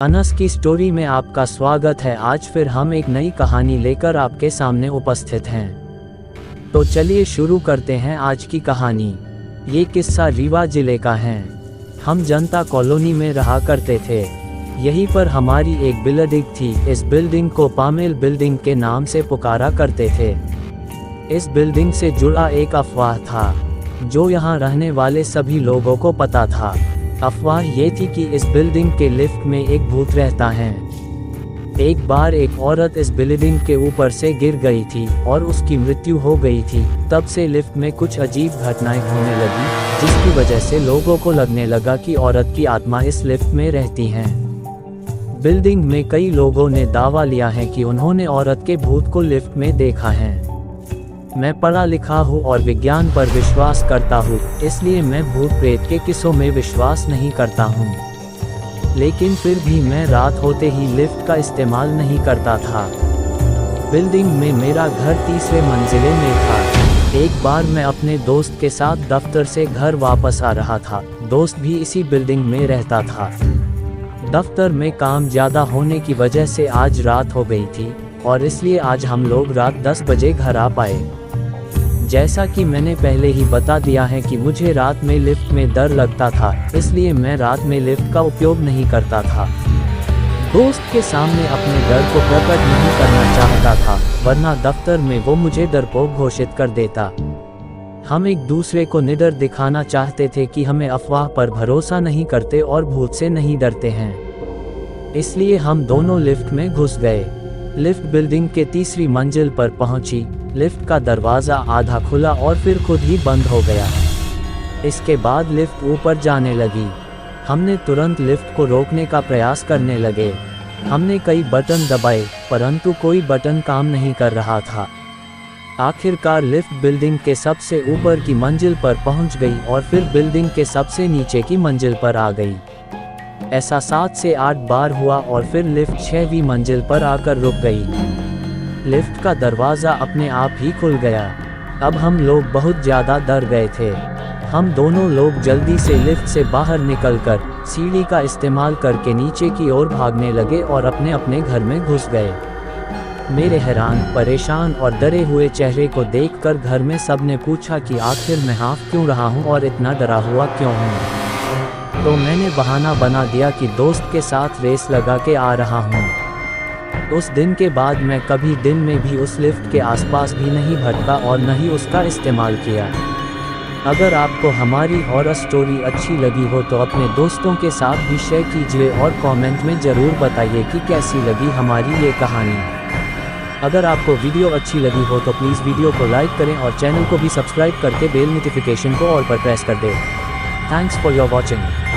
अनस की स्टोरी में आपका स्वागत है। आज फिर हम एक नई कहानी लेकर आपके सामने उपस्थित हैं। तो चलिए शुरू करते हैं आज की कहानी। ये किस्सा रीवा जिले का है। हम जनता कॉलोनी में रहा करते थे। यहीं पर हमारी एक बिल्डिंग थी। इस बिल्डिंग को पामेल बिल्डिंग के नाम से पुकारा करते थे। इस बिल्डिंग से जुड़ा एक अफवाह था जो यहाँ रहने वाले सभी लोगों को पता था। अफवाह ये थी कि इस बिल्डिंग के लिफ्ट में एक भूत रहता है। एक बार एक औरत इस बिल्डिंग के ऊपर से गिर गई थी और उसकी मृत्यु हो गई थी। तब से लिफ्ट में कुछ अजीब घटनाएं होने लगी, जिसकी वजह से लोगों को लगने लगा कि औरत की आत्मा इस लिफ्ट में रहती है। बिल्डिंग में कई लोगों ने दावा लिया है कि उन्होंने औरत के भूत को लिफ्ट में देखा है। मैं पढ़ा लिखा हूँ और विज्ञान पर विश्वास करता हूँ, इसलिए मैं भूत प्रेत के किस्सों में विश्वास नहीं करता हूँ। लेकिन फिर भी मैं रात होते ही लिफ्ट का इस्तेमाल नहीं करता था। बिल्डिंग में मेरा घर तीसरे मंजिले में था। एक बार मैं अपने दोस्त के साथ दफ्तर से घर वापस आ रहा था। दोस्त भी इसी बिल्डिंग में रहता था। दफ्तर में काम ज़्यादा होने की वजह से आज रात हो गई थी और इसलिए आज हम लोग रात 10 बजे घर आ पाए। जैसा कि मैंने पहले ही बता दिया है कि मुझे रात में लिफ्ट में डर लगता था, इसलिए मैं रात में लिफ्ट का उपयोग नहीं करता था। दोस्त के सामने अपने डर को प्रकट नहीं करना चाहता था, वरना दफ्तर में वो मुझे डरपोक घोषित कर देता। हम एक दूसरे को निडर दिखाना चाहते थे कि हमें अफवाह पर भरोसा नहीं करते और भूत से नहीं डरते हैं। इसलिए हम दोनों लिफ्ट में घुस गए। लिफ्ट बिल्डिंग के तीसरी मंजिल पर पहुंची। लिफ्ट का दरवाज़ा आधा खुला और फिर खुद ही बंद हो गया। इसके बाद लिफ्ट ऊपर जाने लगी। हमने तुरंत लिफ्ट को रोकने का प्रयास करने लगे। हमने कई बटन दबाए, परंतु कोई बटन काम नहीं कर रहा था। आखिरकार लिफ्ट बिल्डिंग के सबसे ऊपर की मंजिल पर पहुंच गई और फिर बिल्डिंग के सबसे नीचे की मंजिल पर आ गई। ऐसा 7 से 8 बार हुआ और फिर लिफ्ट 6वीं मंजिल पर आकर रुक गई। लिफ्ट का दरवाज़ा अपने आप ही खुल गया। अब हम लोग बहुत ज़्यादा डर गए थे। हम दोनों लोग जल्दी से लिफ्ट से बाहर निकलकर सीढ़ी का इस्तेमाल करके नीचे की ओर भागने लगे और अपने अपने घर में घुस गए। मेरे हैरान, परेशान और डरे हुए चेहरे को देखकर घर में सबने पूछा कि आखिर मैं हाँफ क्यों रहा हूँ और इतना डरा हुआ क्यों हूँ। तो मैंने बहाना बना दिया कि दोस्त के साथ रेस लगा के आ रहा हूँ। उस दिन के बाद मैं कभी दिन में भी उस लिफ्ट के आसपास भी नहीं भटका और न ही उसका इस्तेमाल किया। अगर आपको हमारी हॉरर स्टोरी अच्छी लगी हो तो अपने दोस्तों के साथ भी शेयर कीजिए और कमेंट में ज़रूर बताइए कि कैसी लगी हमारी ये कहानी। अगर आपको वीडियो अच्छी लगी हो तो प्लीज़ वीडियो को लाइक करें और चैनल को भी सब्सक्राइब करके बेल नोटिफिकेशन को ऑल पर प्रेस कर दें। Thanks for your watching.